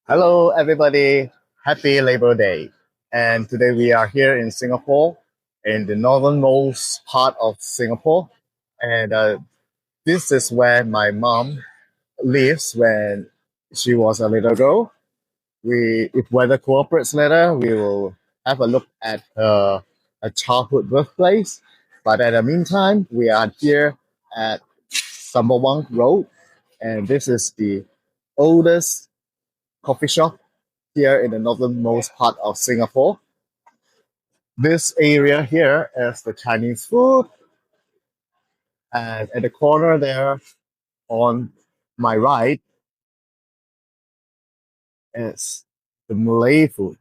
Hello, everybody. Happy Labor Day. And today we are here in Singapore, in the northernmost part of Singapore. And this is where my mom lives when she was a little girl. If weather cooperates later, we will have a look at her childhood birthplace. But at the meantime, we are here at Sembawang Road, and this is the oldest coffee shop here in the northernmost part of Singapore. This area here is the Chinese food, and at the corner there on my right is the Malay food.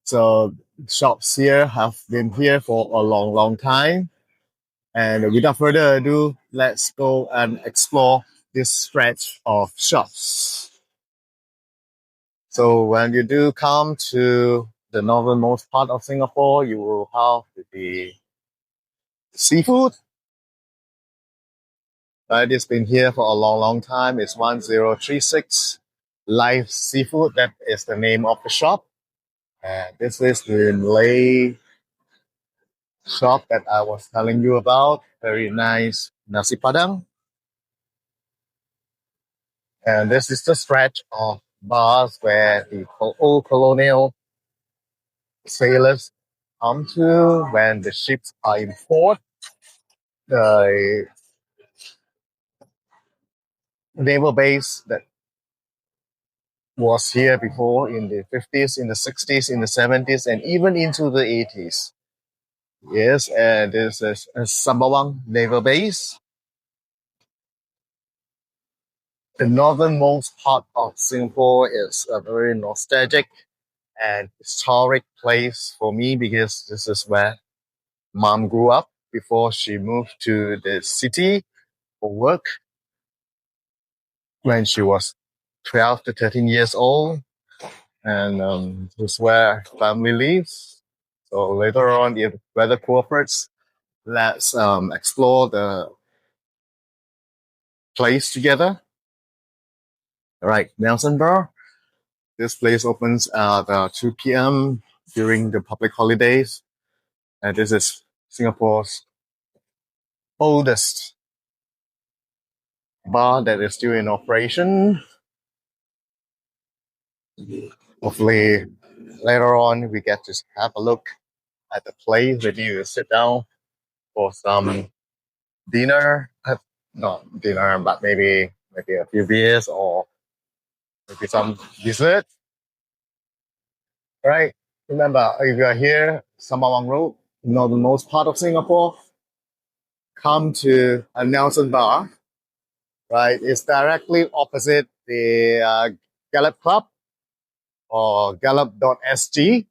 So shops here have been here for a long, long time. And without further ado, let's go and explore this stretch of shops. So when you do come to the northernmost part of Singapore, you will have the seafood. It's been here for a long, long time. It's 1036 Live Seafood. That is the name of the shop. And this is the Malay shop that I was telling you about. Very nice nasi padang. And this is the stretch of bars where the old colonial sailors come to when the ships are in port. The naval base that was here before in the 50s, in the 60s, in the 70s, and even into the 80s. Yes, and this is a Sembawang Naval Base. The northernmost part of Singapore is a very nostalgic and historic place for me because this is where mom grew up before she moved to the city for work when she was 12 to 13 years old. And this is where family lives. So later on, if weather cooperates, let's explore the place together. All right, Nelson Bar. This place opens at 2 p.m. during the public holidays. And this is Singapore's oldest bar that is still in operation. Hopefully, later on, we get to have a look at the place where you sit down for some dinner. Not dinner, but maybe a few beers or maybe some dessert. Right? Remember, if you are here, Sembawang Road, northernmost part of Singapore, come to a Nelson Bar. Right? It's directly opposite the Gallop Club or Gallop.sg.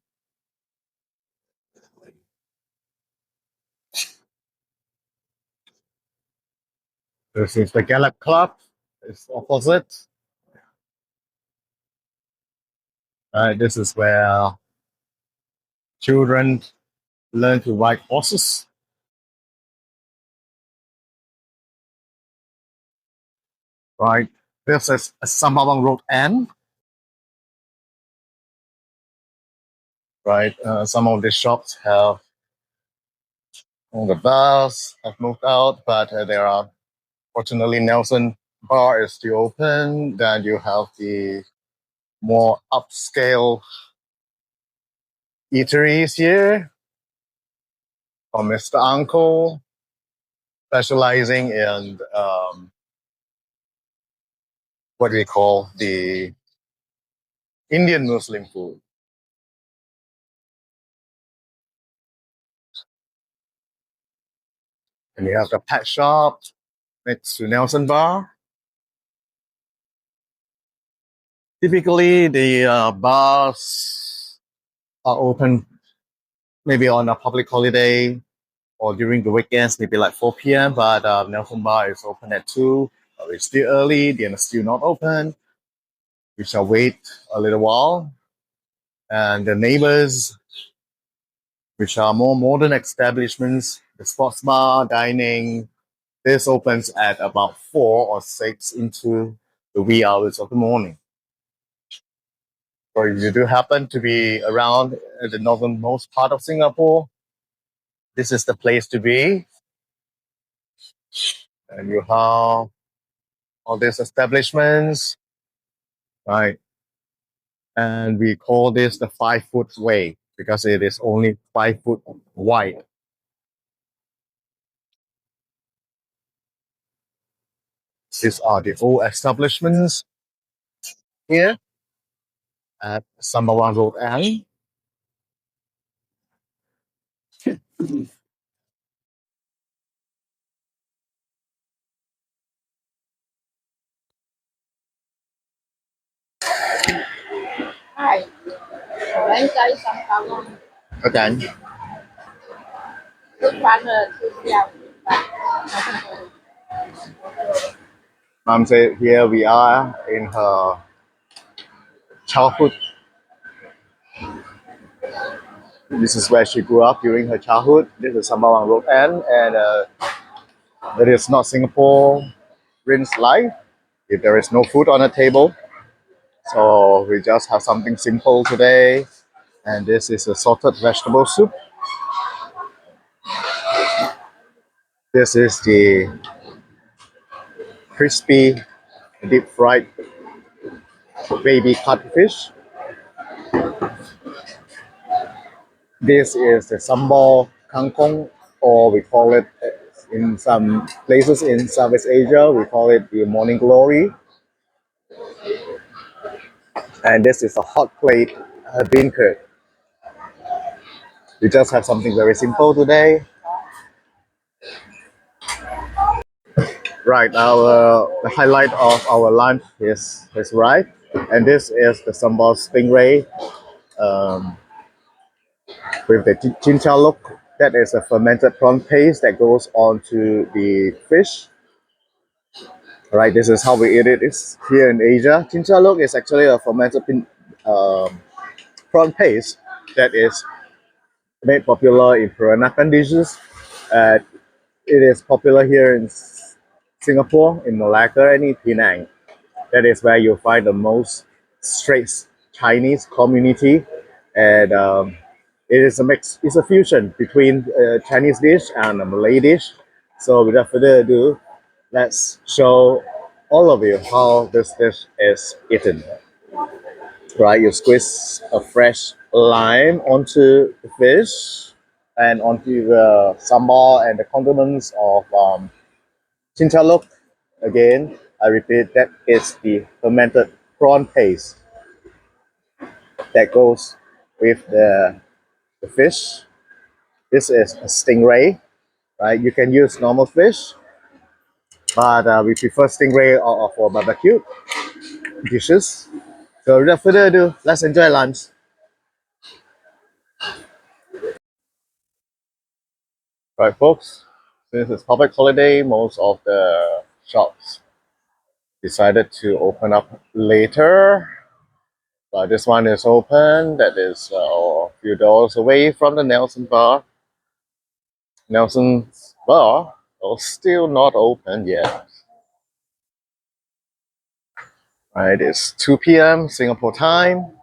This is the Gallop Club. It's opposite. This is where children learn to ride horses. Right? This is a Sembawang Road end. Right? Some of the shops have all the bars have moved out, but there are fortunately Nelson Bar is still open. Then you have the more upscale eateries here from Mr. Uncle, specializing in what we call the Indian Muslim food. And you have the pet shop next to Nelson Bar. Typically, the bars are open maybe on a public holiday or during the weekends, maybe like 4 p.m. But Nelson Bar is open at 2. It's still early, they're still not open. We shall wait a little while. And the neighbors, which are more modern establishments, the sports bar, dining, this opens at about 4 or 6 into the wee hours of the morning. So if you do happen to be around the northernmost part of Singapore, this is the place to be. And you have all these establishments, right? And we call this the 5-foot way because it is only 5 foot wide. These are the old establishments here at Sembawang Road Alley. Hi, bánh cây Sembawang. Okay. This one is yeah, Mom said here we are in her childhood. This is where she grew up during her childhood. This is Sembawang Road End, and it is not Singaporeans' life if there is no food on the table. So we just have something simple today, and this is a salted vegetable soup. This is the crispy, deep fried baby codfish. This is the sambal kangkong, or we call it in some places in Southeast Asia, we call it the morning glory. And this is a hot plate bean curd. We just have something very simple today. Right, the highlight of our lunch is right, and this is the sambal stingray with the chinchalook. That is a fermented prawn paste that goes onto the fish. Right, this is how we eat it. It's here in Asia. Chinchalook is actually a fermented prawn paste that is made popular in Peranakan dishes. Uh, it is popular here in Singapore, in Malacca, and in Penang. That is where you'll find the most straight Chinese community, and it is a mix. It's a fusion between a Chinese dish and a Malay dish. So without further ado, let's show all of you how this dish is eaten. Right, you squeeze a fresh lime onto the fish and onto the sambal and the condiments of chinchalook. Again, I repeat, that is the fermented prawn paste that goes with the fish. This is a stingray, right? You can use normal fish, but we prefer stingray or for barbecue dishes. So without further ado, let's enjoy lunch. Right, folks, since it's public holiday, most of the shops decided to open up later. But this one is open. That is a few doors away from the Nelson Bar. Nelson's Bar is still not open yet. Right, it's 2 p.m. Singapore time.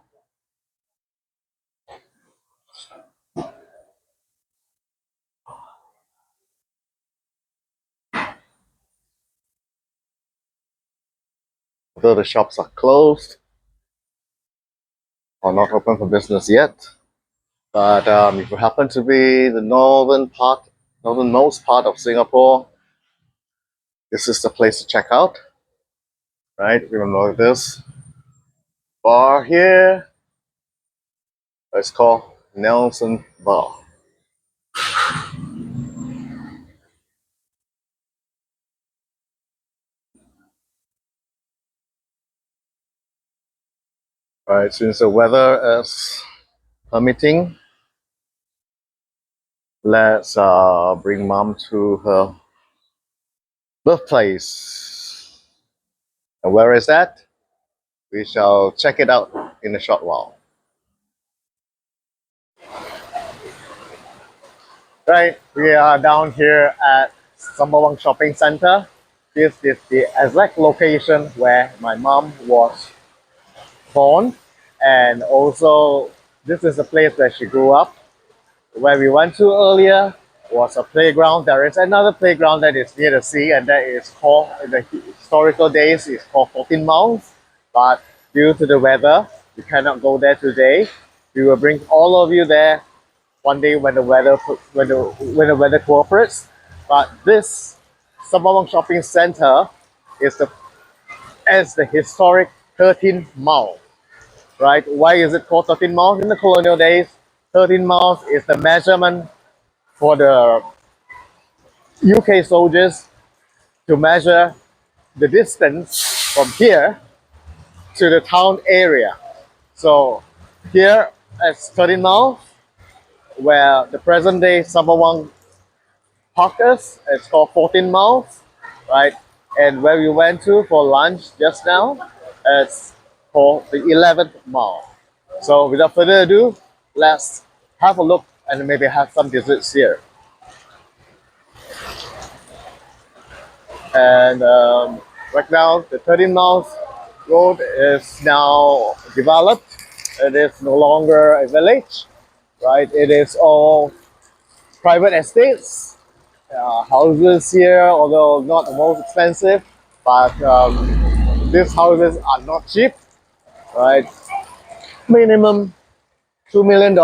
Although the shops are closed or not open for business yet. But if you happen to be the northernmost part of Singapore, this is the place to check out. Right, remember this bar here. It's called Nelson Bar. Right, since the weather is permitting, let's bring mom to her birthplace. And where is that? We shall check it out in a short while. Right, we are down here at Sembawang Shopping Center. This is the exact location where my mom was born. And also, this is the place where she grew up. Where we went to earlier was a playground. There is another playground that is near the sea, and that is called, in the historical days, it's called 14 Miles. But due to the weather, we cannot go there today. We will bring all of you there one day when the weather cooperates. But this Sembawang Shopping Center is the historic 13 Mile. Right? Why is it called 13 miles? In the colonial days, 13 miles is the measurement for the UK soldiers to measure the distance from here to the town area. So here it's 13 miles, where the present day Sembawang Park is, it's called 14 miles, right? And where we went to for lunch just now, it's called the 11th mile. So without further ado, let's have a look and maybe have some desserts here. And right now, the 13 miles road is now developed. It is no longer a village, right? It is all private estates, houses here, although not the most expensive, but these houses are not cheap, right? Minimum $2 million.